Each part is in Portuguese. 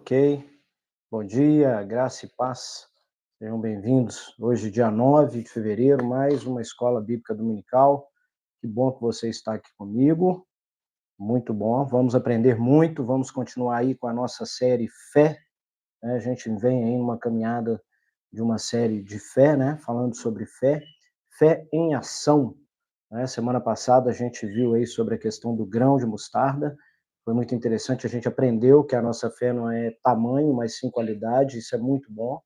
Ok. Bom dia, graça e paz. Sejam bem-vindos. Hoje, dia 9 de fevereiro, mais uma escola bíblica dominical. Que bom que você está aqui comigo. Muito bom. Vamos aprender muito. Vamos continuar aí com a nossa série Fé, né? A gente vem aí numa caminhada de uma série de fé, né? Falando sobre fé, fé em ação, né? Semana passada a gente viu aí sobre a questão do grão de mostarda. Foi muito interessante, a gente aprendeu que a nossa fé não é tamanho, mas sim qualidade. Isso é muito bom,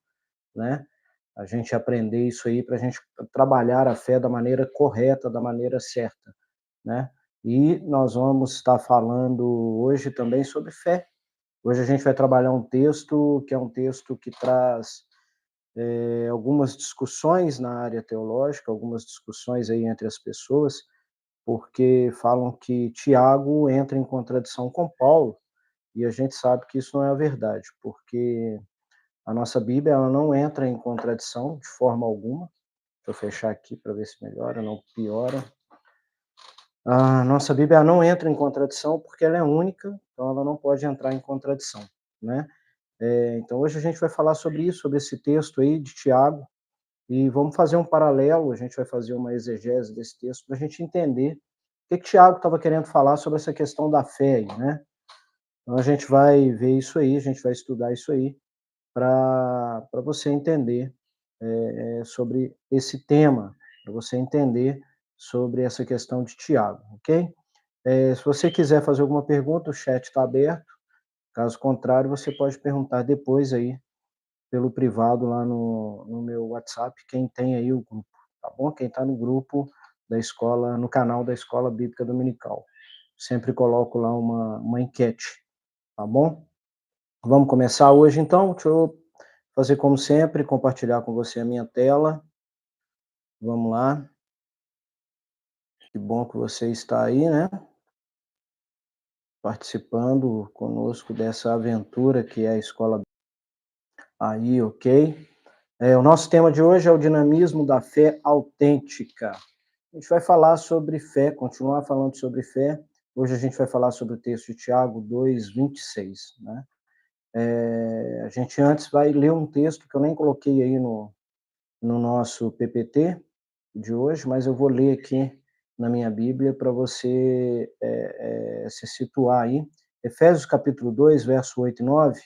né? A gente aprender isso aí para a gente trabalhar a fé da maneira correta, da maneira certa, né? E nós vamos estar falando hoje também sobre fé. Hoje a gente vai trabalhar um texto que é um texto que traz algumas discussões na área teológica, algumas discussões aí entre as pessoas, porque falam que Tiago entra em contradição com Paulo, e a gente sabe que isso não é a verdade, porque a nossa Bíblia ela não entra em contradição de forma alguma. Deixa eu fechar aqui para ver se melhora, não piora. A nossa Bíblia não entra em contradição porque ela é única, então ela não pode entrar em contradição, né? Então hoje a gente vai falar sobre isso, sobre esse texto aí de Tiago, e vamos fazer um paralelo, a gente vai fazer uma exegese desse texto para a gente entender o que Tiago estava querendo falar sobre essa questão da fé aí, né? Então a gente vai ver isso aí, a gente vai estudar isso aí para você entender sobre esse tema, para você entender sobre essa questão de Tiago, ok? Se você quiser fazer alguma pergunta, o chat está aberto. Caso contrário, você pode perguntar depois aí pelo privado lá no meu WhatsApp, quem tem aí o grupo, tá bom? Quem está no grupo da escola, no canal da Escola Bíblica Dominical. Sempre coloco lá uma enquete, tá bom? Vamos começar hoje então. Deixa eu fazer como sempre, compartilhar com você a minha tela. Vamos lá. Que bom que você está aí, né? Participando conosco dessa aventura que é a escola. Aí, ok. O nosso tema de hoje é o dinamismo da fé autêntica. A gente vai falar sobre fé, continuar falando sobre fé. Hoje a gente vai falar sobre o texto de Tiago 2:26, né? A gente antes vai ler um texto que eu nem coloquei aí no nosso PPT de hoje, mas eu vou ler aqui na minha Bíblia para você se situar aí. Efésios capítulo 2, verso 8 e 9.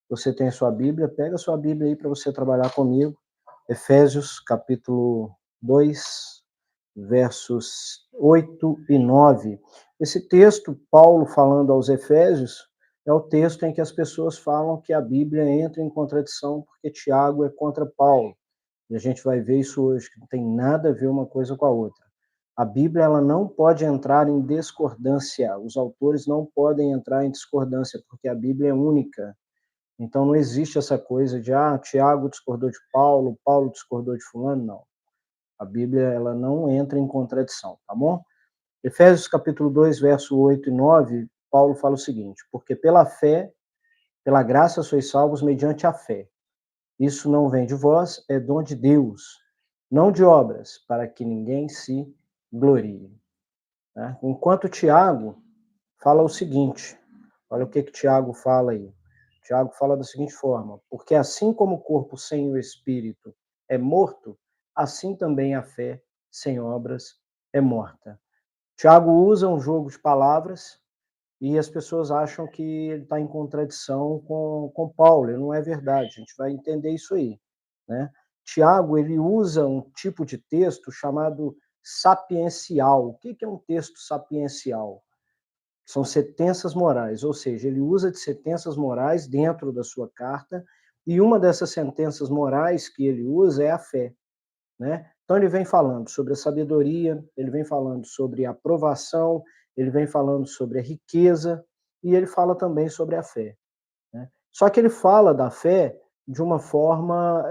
Você tem a sua Bíblia, pega a sua Bíblia aí para você trabalhar comigo. Efésios capítulo 2, versos 8 e 9. Esse texto, Paulo falando aos Efésios, é o texto em que as pessoas falam que a Bíblia entra em contradição porque Tiago é contra Paulo. E a gente vai ver isso hoje, que não tem nada a ver uma coisa com a outra. A Bíblia ela não pode entrar em discordância, os autores não podem entrar em discordância, porque a Bíblia é única. Então não existe essa coisa de, Tiago discordou de Paulo, Paulo discordou de fulano, não. A Bíblia ela não entra em contradição, tá bom? Efésios capítulo 2, verso 8 e 9, Paulo fala o seguinte: porque pela fé, pela graça sois salvos mediante a fé. Isso não vem de vós, é dom de Deus, não de obras, para que ninguém se glorie. Né? Enquanto Tiago fala o seguinte, olha o que Tiago fala aí. Tiago fala da seguinte forma: porque assim como o corpo sem o espírito é morto, assim também a fé sem obras é morta. Tiago usa um jogo de palavras e as pessoas acham que ele está em contradição com Paulo, e não é verdade, a gente vai entender isso aí, né? Tiago, ele usa um tipo de texto chamado sapiencial. O que é um texto sapiencial? São sentenças morais, ou seja, ele usa de sentenças morais dentro da sua carta, e uma dessas sentenças morais que ele usa é a fé, né? Então ele vem falando sobre a sabedoria, ele vem falando sobre a aprovação, ele vem falando sobre a riqueza, e ele fala também sobre a fé, né? Só que ele fala da fé de uma forma,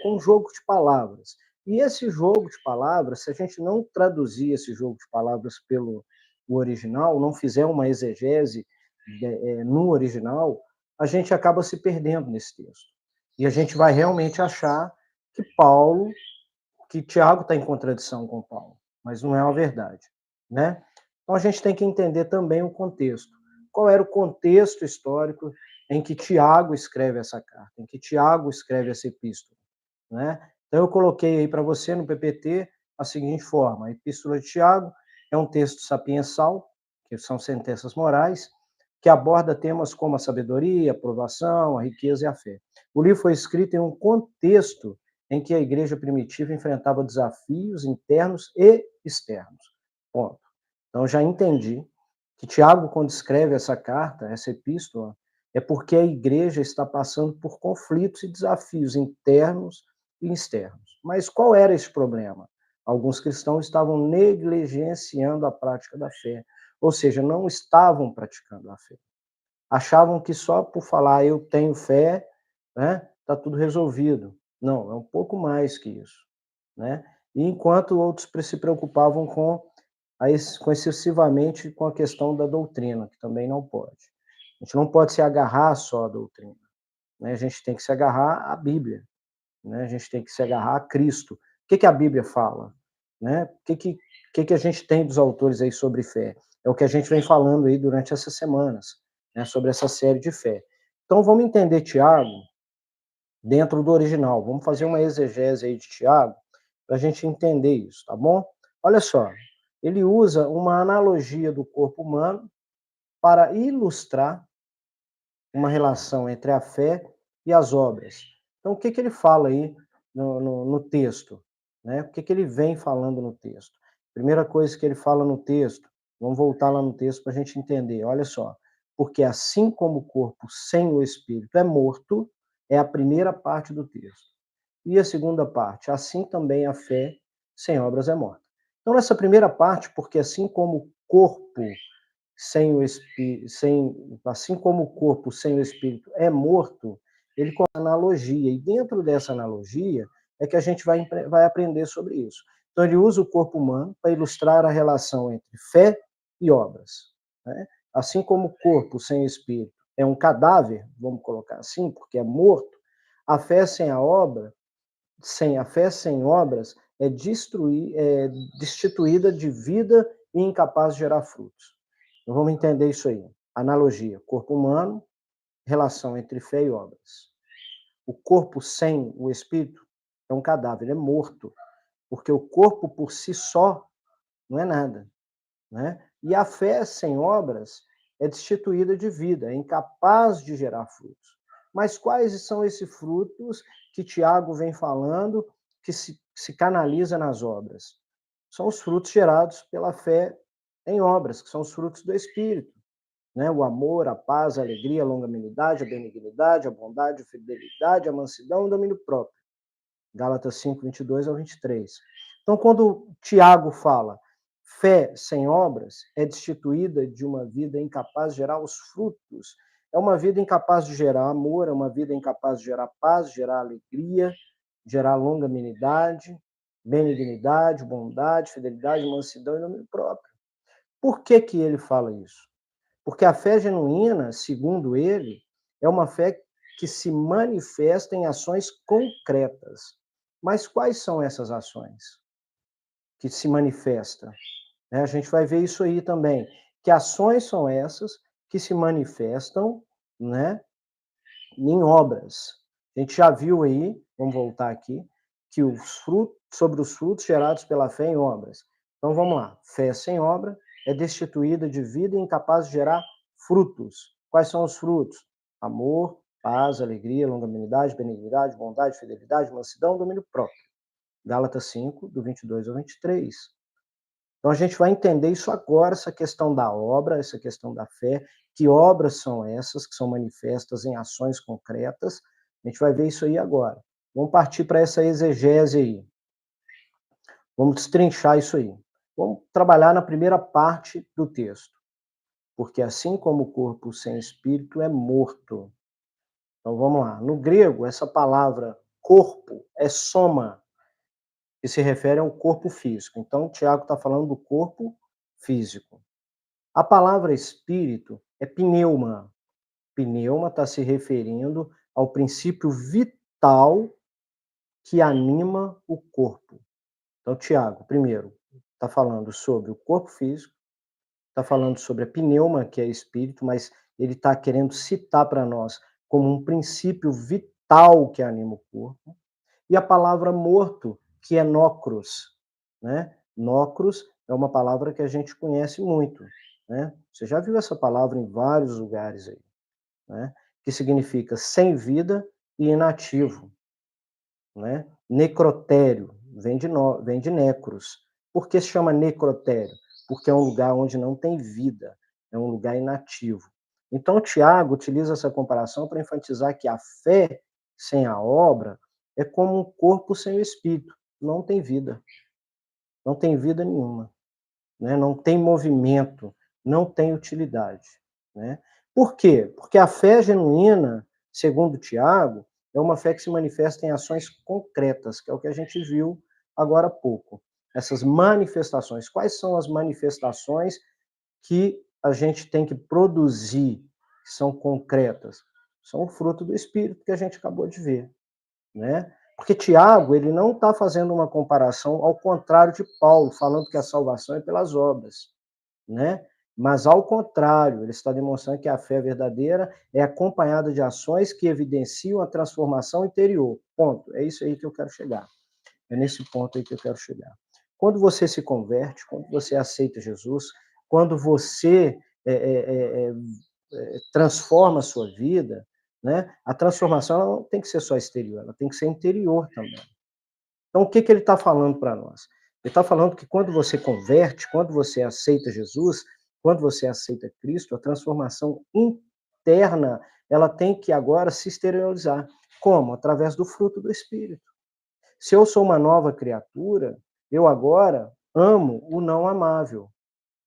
com um jogo de palavras. E esse jogo de palavras, se a gente não traduzir esse jogo de palavras pelo o original, não fizer uma exegese no original, a gente acaba se perdendo nesse texto. E a gente vai realmente achar que Tiago está em contradição com Paulo, mas não é uma verdade, né? Então a gente tem que entender também o contexto. Qual era o contexto histórico em que Tiago escreve essa carta, em que Tiago escreve essa epístola, né? Então eu coloquei aí para você no PPT a seguinte forma: a Epístola de Tiago é um texto sapiensal, que são sentenças morais, que aborda temas como a sabedoria, a aprovação, a riqueza e a fé. O livro foi escrito em um contexto em que a igreja primitiva enfrentava desafios internos e externos. Ponto. Então já entendi que Tiago, quando escreve essa carta, essa epístola, é porque a igreja está passando por conflitos e desafios internos e externos. Mas qual era esse problema? Alguns cristãos estavam negligenciando a prática da fé, ou seja, não estavam praticando a fé. Achavam que só por falar eu tenho fé, né, está tudo resolvido. Não, é um pouco mais que isso, né? E enquanto outros se preocupavam com excessivamente com a questão da doutrina, que também não pode. A gente não pode se agarrar só à doutrina, né? A gente tem que se agarrar à Bíblia, né? A gente tem que se agarrar a Cristo. O que a Bíblia fala, né? O que a gente tem dos autores aí sobre fé? É o que a gente vem falando aí durante essas semanas, né? Sobre essa série de fé. Então vamos entender Tiago dentro do original. Vamos fazer uma exegese aí de Tiago para a gente entender isso, tá bom? Olha só, ele usa uma analogia do corpo humano para ilustrar uma relação entre a fé e as obras. Então, o que ele fala aí no texto? Né? O que ele vem falando no texto? Primeira coisa que ele fala no texto, vamos voltar lá no texto para a gente entender. Olha só, porque assim como o corpo sem o espírito é morto, é a primeira parte do texto. E a segunda parte, assim também a fé sem obras é morta. Então, nessa primeira parte, porque assim como o corpo sem o espírito, assim como o corpo sem o espírito é morto, ele com analogia. E dentro dessa analogia é que a gente vai aprender sobre isso. Então, ele usa o corpo humano para ilustrar a relação entre fé e obras. Né? Assim como o corpo sem espírito é um cadáver, vamos colocar assim, porque é morto, a fé sem a obra, sem a fé sem obras, é destituída de vida e incapaz de gerar frutos. Então, vamos entender isso aí. Analogia: corpo humano, relação entre fé e obras. O corpo sem o espírito é um cadáver, é morto, porque o corpo por si só não é nada, né? E a fé sem obras é destituída de vida, é incapaz de gerar frutos. Mas quais são esses frutos que Tiago vem falando que se canaliza nas obras? São os frutos gerados pela fé em obras, que são os frutos do Espírito. Né? O amor, a paz, a alegria, a longanimidade, a benignidade, a bondade, a fidelidade, a mansidão e o domínio próprio. Gálatas 5, 22 ao 23. Então, quando Tiago fala fé sem obras é destituída de uma vida incapaz de gerar os frutos, é uma vida incapaz de gerar amor, é uma vida incapaz de gerar paz, gerar alegria, gerar longanimidade, benignidade, bondade, fidelidade, mansidão e domínio próprio. Por que ele fala isso? Porque a fé genuína, segundo ele, é uma fé que se manifesta em ações concretas. Mas quais são essas ações que se manifestam? A gente vai ver isso aí também. Que ações são essas que se manifestam, né, em obras? A gente já viu aí, vamos voltar aqui, que sobre os frutos gerados pela fé em obras. Então vamos lá. Fé sem obra é destituída de vida e incapaz de gerar frutos. Quais são os frutos? Amor, paz, alegria, longanimidade, benignidade, bondade, fidelidade, mansidão, domínio próprio. Gálatas 5, do 22 ao 23. Então a gente vai entender isso agora, essa questão da obra, essa questão da fé, que obras são essas que são manifestas em ações concretas. A gente vai ver isso aí agora. Vamos partir para essa exegese aí. Vamos destrinchar isso aí. Vamos trabalhar na primeira parte do texto. Porque assim como o corpo sem espírito é morto. Então vamos lá. No grego, essa palavra corpo é soma, que se refere ao corpo físico. Então, o Tiago está falando do corpo físico. A palavra espírito é pneuma. Pneuma está se referindo ao princípio vital que anima o corpo. Então, Tiago, primeiro, está falando sobre o corpo físico, está falando sobre a pneuma, que é espírito, mas ele está querendo citar para nós como um princípio vital que anima o corpo, e a palavra morto, que é nocros, né? Nocros é uma palavra que a gente conhece muito, né? Você já viu essa palavra em vários lugares aí, né? Que significa sem vida e inativo, né? Necrotério vem de necros. Por que se chama necrotério? Porque é um lugar onde não tem vida, é um lugar inativo. Então, Tiago utiliza essa comparação para enfatizar que a fé sem a obra é como um corpo sem o espírito, não tem vida, não tem vida nenhuma, né? Não tem movimento, não tem utilidade, né? Por quê? Porque a fé genuína, segundo Tiago, é uma fé que se manifesta em ações concretas, que é o que a gente viu agora há pouco. Essas manifestações, quais são as manifestações que a gente tem que produzir, que são concretas? São o fruto do Espírito que a gente acabou de ver, né? Porque Tiago, ele não está fazendo uma comparação ao contrário de Paulo, falando que a salvação é pelas obras, né? Mas, ao contrário, ele está demonstrando que a fé verdadeira é acompanhada de ações que evidenciam a transformação interior. Ponto. É isso aí que eu quero chegar. É nesse ponto aí que eu quero chegar. Quando você se converte, quando você aceita Jesus, quando você transforma a sua vida, né? A transformação não tem que ser só exterior, ela tem que ser interior também. Então, o que, que ele está falando para nós? Ele está falando que quando você converte, quando você aceita Jesus, quando você aceita Cristo, a transformação interna, ela tem que agora se exteriorizar. Como? Através do fruto do Espírito. Se eu sou uma nova criatura, eu agora amo o não amável.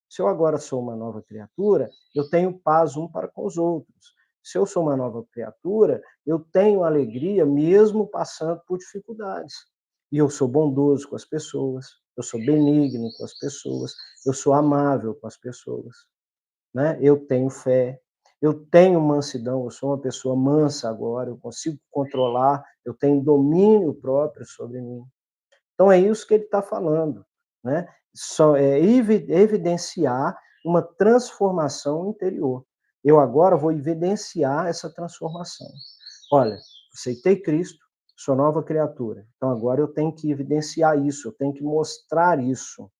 Se eu agora sou uma nova criatura, eu tenho paz um para com os outros. Se eu sou uma nova criatura, eu tenho alegria mesmo passando por dificuldades. E eu sou bondoso com as pessoas, eu sou benigno com as pessoas, eu sou amável com as pessoas, né? Eu tenho fé, eu tenho mansidão, eu sou uma pessoa mansa agora, eu consigo controlar, eu tenho domínio próprio sobre mim. Então é isso que ele está falando, né? Só é evidenciar uma transformação interior. Eu agora vou evidenciar essa transformação. Olha, aceitei Cristo, sou nova criatura. Então agora eu tenho que evidenciar isso, eu tenho que mostrar isso,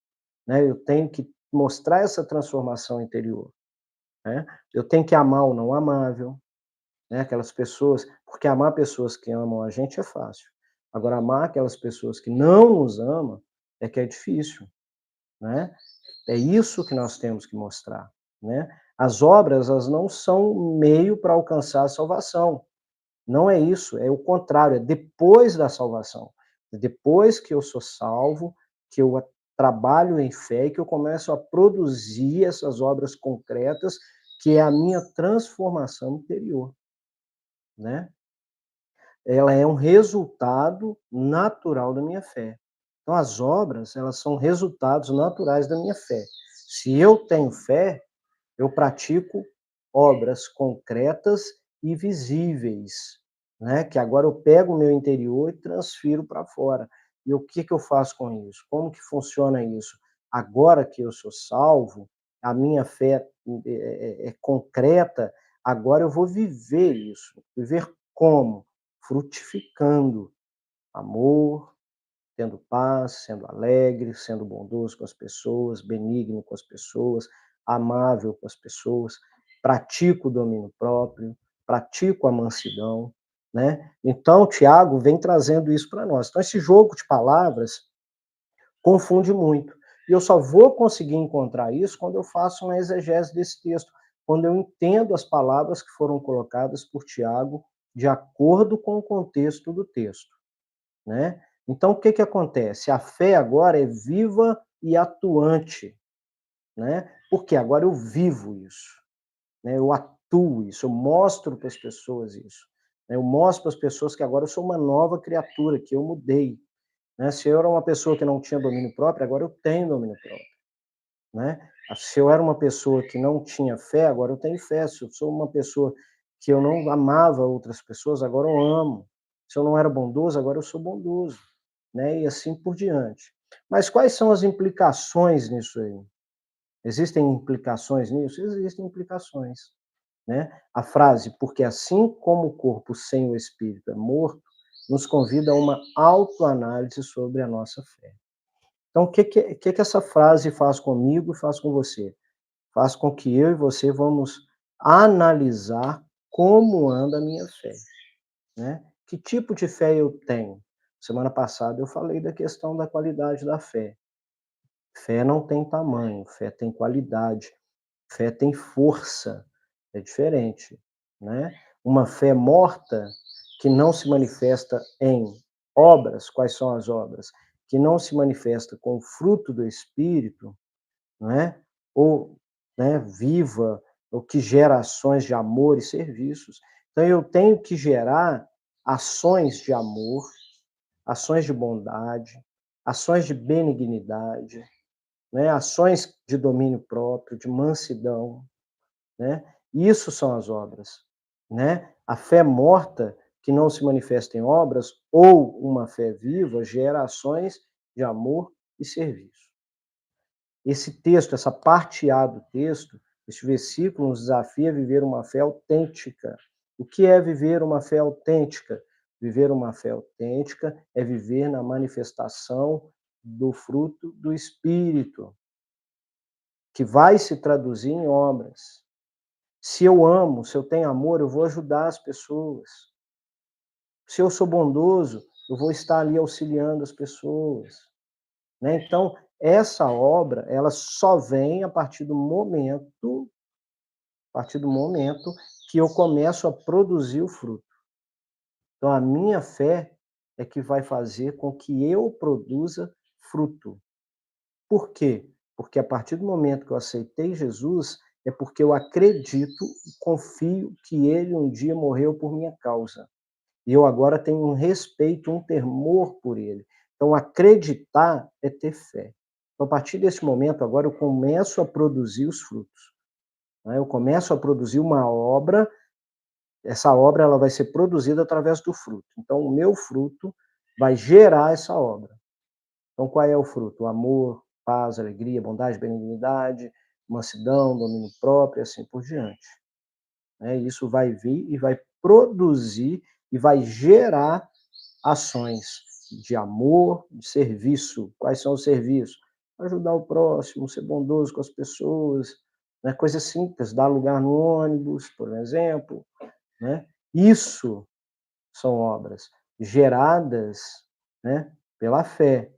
né? Eu tenho que mostrar essa transformação interior, né? Eu tenho que amar o não amável, né? Aquelas pessoas, porque amar pessoas que amam a gente é fácil. Agora, amar aquelas pessoas que não nos amam é que é difícil, né? É isso que nós temos que mostrar, né? As obras, elas não são meio para alcançar a salvação. Não é isso, é o contrário, é depois da salvação. Depois que eu sou salvo, que eu trabalho em fé e que eu começo a produzir essas obras concretas, que é a minha transformação interior, né? Ela é um resultado natural da minha fé. Então, as obras, elas são resultados naturais da minha fé. Se eu tenho fé, eu pratico obras concretas e visíveis, né? Que agora eu pego o meu interior e transfiro para fora. E o que, que eu faço com isso? Como que funciona isso? Agora que eu sou salvo, a minha fé é concreta, agora eu vou viver isso. Viver como? Frutificando amor, tendo paz, sendo alegre, sendo bondoso com as pessoas, benigno com as pessoas, amável com as pessoas, pratico o domínio próprio, pratico a mansidão, né? Então, Tiago vem trazendo isso para nós. Então, esse jogo de palavras confunde muito. E eu só vou conseguir encontrar isso quando eu faço uma exegese desse texto, quando eu entendo as palavras que foram colocadas por Tiago de acordo com o contexto do texto, né? Então, o que que acontece? A fé agora é viva e atuante, né? Porque agora eu vivo isso, né? Eu atuo isso, eu mostro para as pessoas isso, né? Eu mostro para as pessoas que agora eu sou uma nova criatura, que eu mudei, né? Se eu era uma pessoa que não tinha domínio próprio, agora eu tenho domínio próprio, né? Se eu era uma pessoa que não tinha fé, agora eu tenho fé. Se eu sou uma pessoa que eu não amava outras pessoas, agora eu amo. Se eu não era bondoso, agora eu sou bondoso, né? E assim por diante. Mas quais são as implicações nisso aí? Existem implicações nisso? Existem implicações. né? A frase, porque assim como o corpo sem o espírito é morto, nos convida a uma autoanálise sobre a nossa fé. Então, o que essa frase faz comigo e faz com você? Faz com que eu e você vamos analisar como anda a minha fé, né? Que tipo de fé eu tenho? Semana passada eu falei da questão da qualidade da fé. Fé não tem tamanho, fé tem qualidade, fé tem força, é diferente, né? Uma fé morta que não se manifesta em obras, quais são as obras? Que não se manifesta com o fruto do Espírito, né? Ou, né, viva, ou que gera ações de amor e serviços. Então eu tenho que gerar ações de amor, ações de bondade, ações de benignidade, né? Ações de domínio próprio, de mansidão, né? Isso são as obras, né? A fé morta que não se manifesta em obras ou uma fé viva gera ações de amor e serviço. Esse texto, essa parte A do texto, este versículo nos desafia a viver uma fé autêntica. O que é viver uma fé autêntica? Viver uma fé autêntica é viver na manifestação do fruto do Espírito, que vai se traduzir em obras. Se eu amo, se eu tenho amor, eu vou ajudar as pessoas. Se eu sou bondoso, eu vou estar ali auxiliando as pessoas, né? Então, essa obra, ela só vem a partir do momento que eu começo a produzir o fruto. Então, a minha fé é que vai fazer com que eu produza fruto. Por quê? Porque a partir do momento que eu aceitei Jesus, é porque eu acredito e confio que ele um dia morreu por minha causa. E eu agora tenho um respeito, um temor por ele. Então, acreditar é ter fé. Então, a partir desse momento, agora eu começo a produzir os frutos, né? Eu começo a produzir uma obra, essa obra ela vai ser produzida através do fruto. Então, o meu fruto vai gerar essa obra. Então, qual é o fruto? O amor, paz, alegria, bondade, benignidade, mansidão, domínio próprio, e assim por diante, né? Isso vai vir e vai produzir e vai gerar ações de amor, de serviço. Quais são os serviços? Ajudar o próximo, ser bondoso com as pessoas, né? Coisas simples, dar lugar no ônibus, por exemplo, né? Isso são obras geradas, né, pela fé.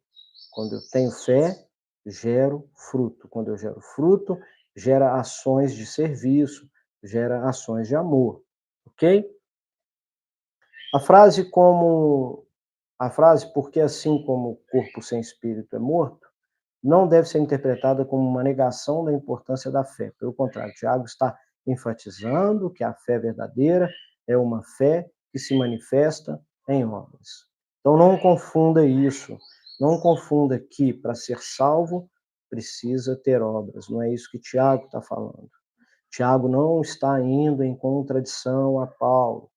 Quando eu tenho fé, gero fruto. Quando eu gero fruto, gera ações de serviço, gera ações de amor, ok? A frase como a frase porque assim como o corpo sem espírito é morto, não deve ser interpretada como uma negação da importância da fé. Pelo contrário, Tiago está enfatizando que a fé verdadeira é uma fé que se manifesta em obras. Então não confunda isso. Não confunda que para ser salvo precisa ter obras. Não é isso que Tiago está falando. Tiago não está indo em contradição a Paulo.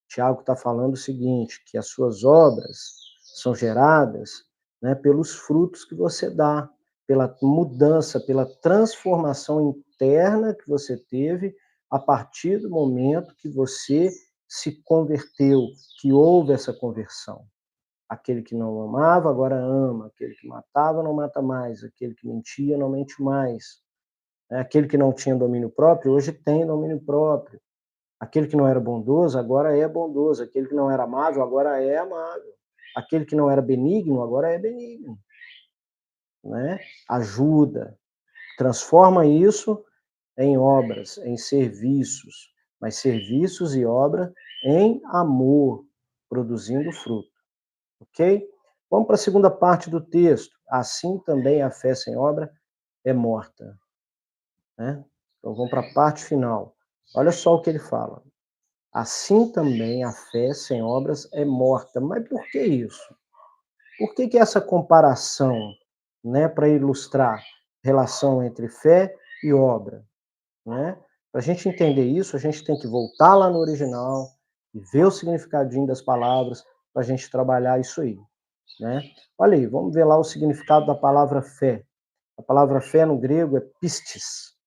Tiago está falando o seguinte, que as suas obras são geradas, né, pelos frutos que você dá, pela mudança, pela transformação interna que você teve a partir do momento que você se converteu, que houve essa conversão. Aquele que não amava, agora ama. Aquele que matava, não mata mais. Aquele que mentia, não mente mais. Aquele que não tinha domínio próprio, hoje tem domínio próprio. Aquele que não era bondoso, agora é bondoso. Aquele que não era amável, agora é amável. Aquele que não era benigno, agora é benigno, né? Ajuda, transforma isso em obras, em serviços, mas serviços e obra em amor, produzindo fruto, ok? Vamos para a segunda parte do texto. Assim também a fé sem obra é morta, né? Então vamos para a parte final. Olha só o que ele fala. Assim também a fé sem obras é morta. Mas por que isso? Por que essa comparação, né, para ilustrar relação entre fé e obra, né? Para a gente entender isso, a gente tem que voltar lá no original e ver o significadinho das palavras para a gente trabalhar isso aí, né? Olha aí, vamos ver lá o significado da palavra fé. A palavra fé no grego é pistis,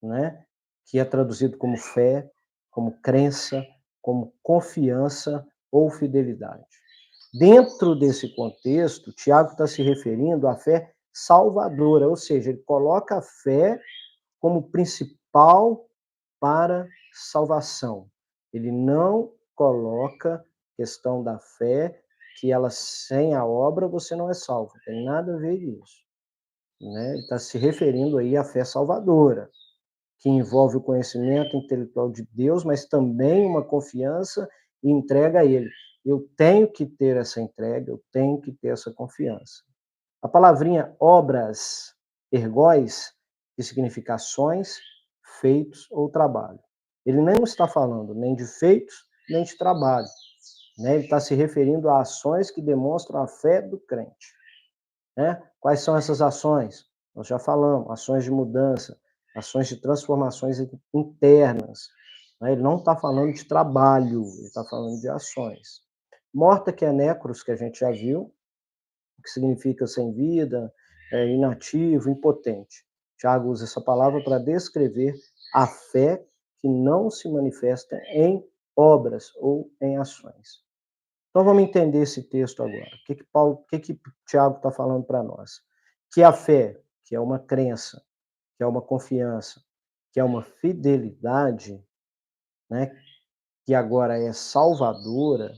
né? Que é traduzido como fé, como crença, como confiança ou fidelidade. Dentro desse contexto, Tiago está se referindo à fé salvadora, ou seja, ele coloca a fé como principal para salvação. Ele não coloca a questão da fé, que ela sem a obra você não é salvo. Não tem nada a ver isso. Né? Ele está se referindo aí à fé salvadora, que envolve o conhecimento intelectual de Deus, mas também uma confiança e entrega a Ele. Eu tenho que ter essa entrega, eu tenho que ter essa confiança. A palavrinha obras, ergóis, que significa ações, feitos ou trabalho. Ele não está falando nem de feitos, nem de trabalho. Né? Ele está se referindo a ações que demonstram a fé do crente. Né? Quais são essas ações? Nós já falamos, ações de mudança, ações de transformações internas. Né? Ele não está falando de trabalho, ele está falando de ações. Morta, que é necros, que a gente já viu, que significa sem vida, inativo, impotente. Tiago usa essa palavra para descrever a fé que não se manifesta em obras ou em ações. Então vamos entender esse texto agora. O que Tiago está falando para nós? Que a fé, que é uma crença, que é uma confiança, que é uma fidelidade, né, que agora é salvadora,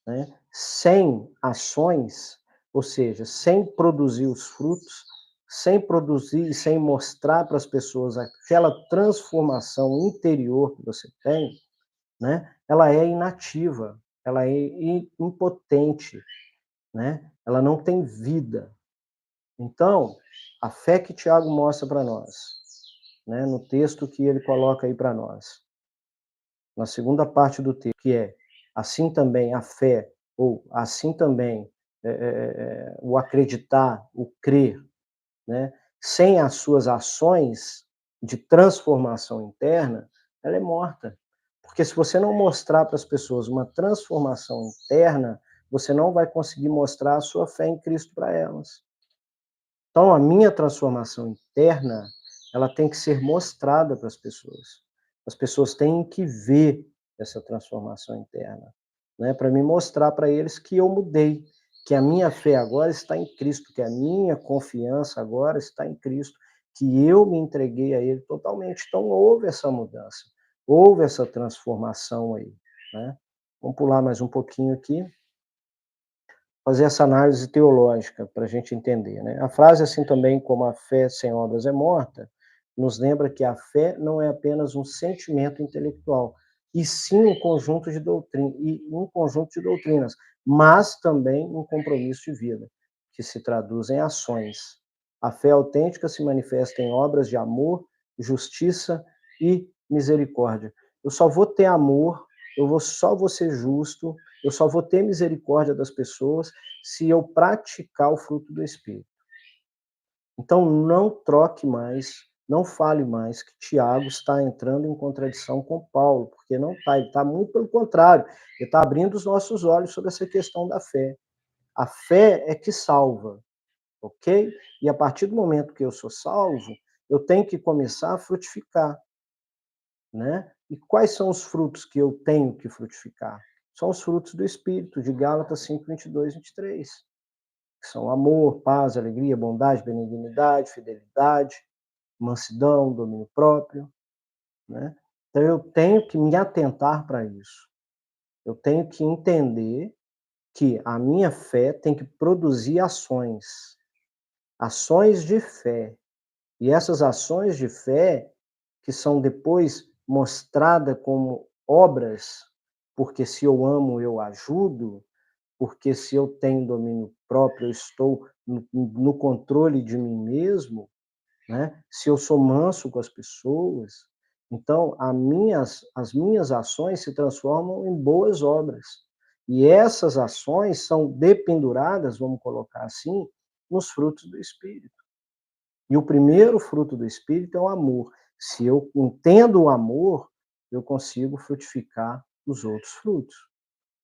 né, sem ações, ou seja, sem produzir os frutos, sem produzir e sem mostrar para as pessoas aquela transformação interior que você tem, né, ela é inativa, ela é impotente, né? Ela não tem vida. Então, a fé que Tiago mostra para nós, né, no texto que ele coloca aí para nós, na segunda parte do texto, que é assim também a fé, ou assim também o acreditar, o crer, né, sem as suas ações de transformação interna, ela é morta. Porque se você não mostrar para as pessoas uma transformação interna, você não vai conseguir mostrar a sua fé em Cristo para elas. Então, a minha transformação interna, ela tem que ser mostrada para as pessoas. As pessoas têm que ver essa transformação interna, né? Para me mostrar para eles que eu mudei, que a minha fé agora está em Cristo, que a minha confiança agora está em Cristo, que eu me entreguei a Ele totalmente. Então, houve essa mudança, houve essa transformação aí, né? Vamos pular mais um pouquinho aqui, fazer essa análise teológica para a gente entender, né? A frase, assim também como a fé sem obras é morta, nos lembra que a fé não é apenas um sentimento intelectual, e sim um conjunto de doutrinas, mas também um compromisso de vida, que se traduz em ações. A fé autêntica se manifesta em obras de amor, justiça e misericórdia. Eu só vou ter amor, só vou ser justo, eu só vou ter misericórdia das pessoas se eu praticar o fruto do Espírito. Então, não troque mais, não fale mais que Tiago está entrando em contradição com Paulo, porque não está, ele está muito pelo contrário, ele está abrindo os nossos olhos sobre essa questão da fé. A fé é que salva, ok? E a partir do momento que eu sou salvo, eu tenho que começar a frutificar, né? E quais são os frutos que eu tenho que frutificar? São os frutos do Espírito, de Gálatas 5, 22, 23. Que são amor, paz, alegria, bondade, benignidade, fidelidade, mansidão, domínio próprio, né? Então eu tenho que me atentar para isso. Eu tenho que entender que a minha fé tem que produzir ações, ações de fé. E essas ações de fé, que são depois mostradas como obras, porque se eu amo, eu ajudo, porque se eu tenho domínio próprio, eu estou no controle de mim mesmo, né? Se eu sou manso com as pessoas, então as minhas ações se transformam em boas obras. E essas ações são dependuradas, vamos colocar assim, nos frutos do Espírito. E o primeiro fruto do Espírito é o amor. Se eu entendo o amor, eu consigo frutificar os outros frutos.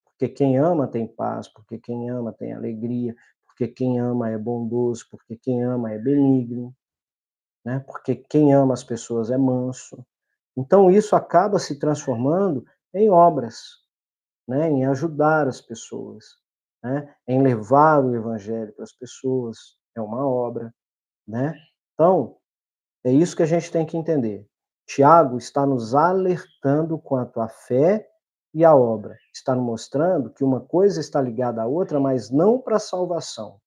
Porque quem ama tem paz, porque quem ama tem alegria, porque quem ama é bondoso, porque quem ama é benigno, né? Porque quem ama as pessoas é manso. Então isso acaba se transformando em obras, né, em ajudar as pessoas, né, em levar o evangelho para as pessoas, é uma obra, né. Então, é isso que a gente tem que entender. Tiago está nos alertando quanto à fé e à obra. Está nos mostrando que uma coisa está ligada à outra, mas não para a salvação,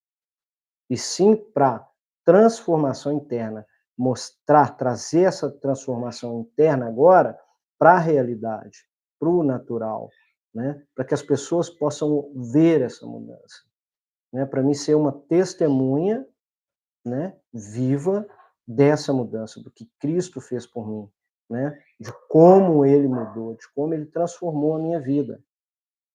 e sim para transformação interna. Mostrar, trazer essa transformação interna agora para a realidade, para o natural, né? Para que as pessoas possam ver essa mudança. Né? Para mim ser uma testemunha, né, viva dessa mudança, do que Cristo fez por mim, né, de como ele mudou, de como ele transformou a minha vida,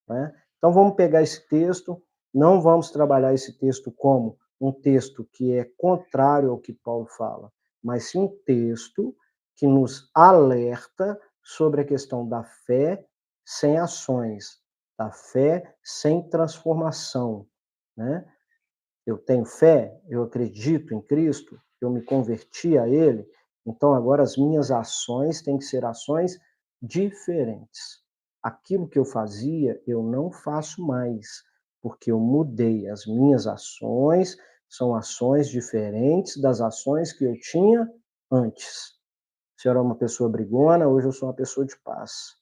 né? Então vamos pegar esse texto, não vamos trabalhar esse texto como um texto que é contrário ao que Paulo fala, mas sim um texto que nos alerta sobre a questão da fé sem ações, da fé sem transformação, né? Eu tenho fé, eu acredito em Cristo, eu me converti a Ele, então agora as minhas ações têm que ser ações diferentes. Aquilo que eu fazia, eu não faço mais, porque eu mudei. As minhas ações são ações diferentes das ações que eu tinha antes. Se eu era uma pessoa brigona, hoje eu sou uma pessoa de paz.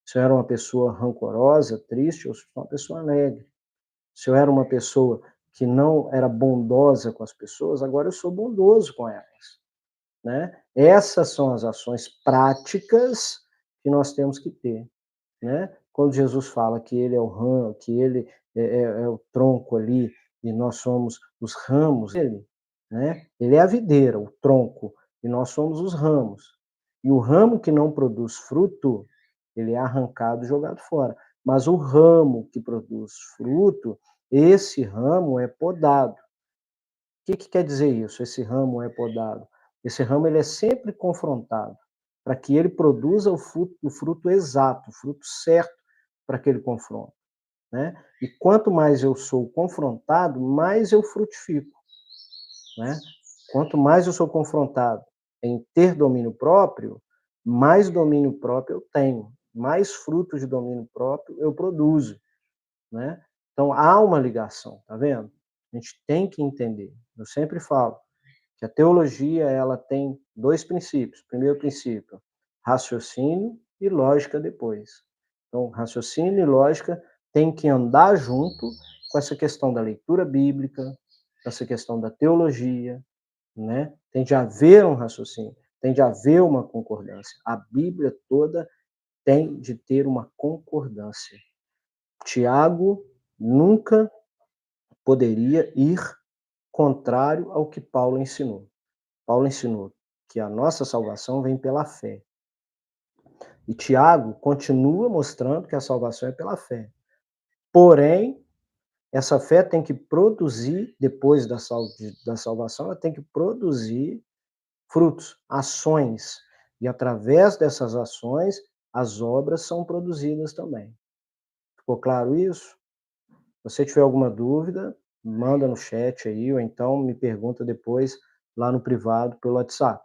Se eu era uma pessoa rancorosa, triste, eu sou uma pessoa alegre. Se eu era uma pessoa que não era bondosa com as pessoas, agora eu sou bondoso com elas, né? Essas são as ações práticas que nós temos que ter, né? Quando Jesus fala que ele é o ramo, que ele é o tronco ali, e nós somos os ramos dele, né? Ele é a videira, o tronco, e nós somos os ramos. E o ramo que não produz fruto, ele é arrancado e jogado fora. Mas o ramo que produz fruto, esse ramo é podado. O que quer dizer isso? Esse ramo é podado. Esse ramo ele é sempre confrontado para que ele produza o fruto exato, o fruto certo para aquele confronto, né? E quanto mais eu sou confrontado, mais eu frutifico, né? Quanto mais eu sou confrontado em ter domínio próprio, mais domínio próprio eu tenho, mais frutos de domínio próprio eu produzo, né? Então há uma ligação, tá vendo? A gente tem que entender. Eu sempre falo que a teologia ela tem dois princípios. Primeiro princípio, raciocínio e lógica depois. Então, raciocínio e lógica têm que andar junto com essa questão da leitura bíblica, essa questão da teologia, né? Tem de haver um raciocínio, tem de haver uma concordância. A Bíblia toda tem de ter uma concordância. Tiago nunca poderia ir contrário ao que Paulo ensinou. Paulo ensinou que a nossa salvação vem pela fé. E Tiago continua mostrando que a salvação é pela fé. Porém, essa fé tem que produzir, depois da salvação, ela tem que produzir frutos, ações. E através dessas ações, as obras são produzidas também. Ficou claro isso? Se você tiver alguma dúvida, manda no chat aí, ou então me pergunta depois lá no privado pelo WhatsApp.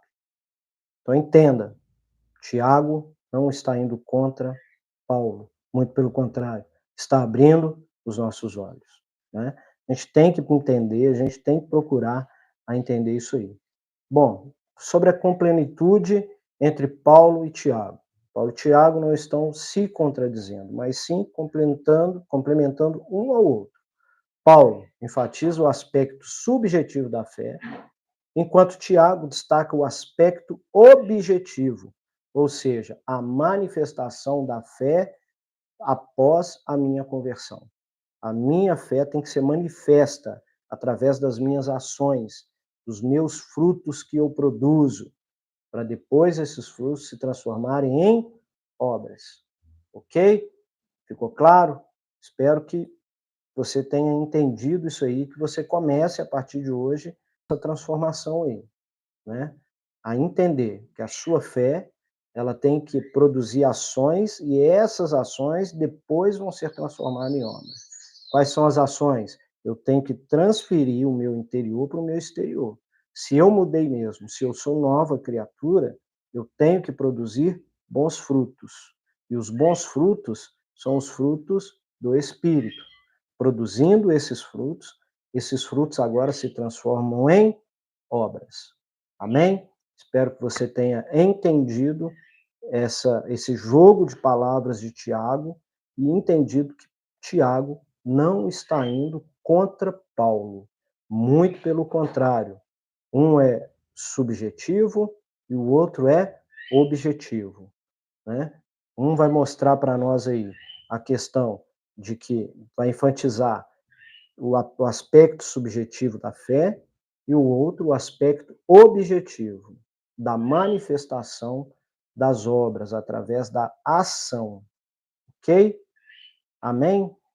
Então entenda, Tiago não está indo contra Paulo, muito pelo contrário, está abrindo os nossos olhos, né? A gente tem que entender, a gente tem que procurar a entender isso aí. Bom, sobre a complenitude entre Paulo e Tiago. Paulo e Tiago não estão se contradizendo, mas sim complementando um ao outro. Paulo enfatiza o aspecto subjetivo da fé, enquanto Tiago destaca o aspecto objetivo, ou seja, a manifestação da fé após a minha conversão. A minha fé tem que ser manifesta através das minhas ações, dos meus frutos que eu produzo, para depois esses frutos se transformarem em obras. Ok? Ficou claro? Espero que você tenha entendido isso aí, que você comece a partir de hoje essa transformação aí, né? A entender que a sua fé, ela tem que produzir ações e essas ações depois vão ser transformadas em obras. Quais são as ações? Eu tenho que transferir o meu interior para o meu exterior. Se eu mudei mesmo, se eu sou nova criatura, eu tenho que produzir bons frutos. E os bons frutos são os frutos do Espírito. Produzindo esses frutos agora se transformam em obras. Amém? Espero que você tenha entendido esse jogo de palavras de Tiago e entendido que Tiago não está indo contra Paulo. Muito pelo contrário. Um é subjetivo e o outro é objetivo, né? Um vai mostrar para nós aí a questão de que vai enfatizar o aspecto subjetivo da fé e o outro o aspecto objetivo da manifestação das obras através da ação, ok? Amém?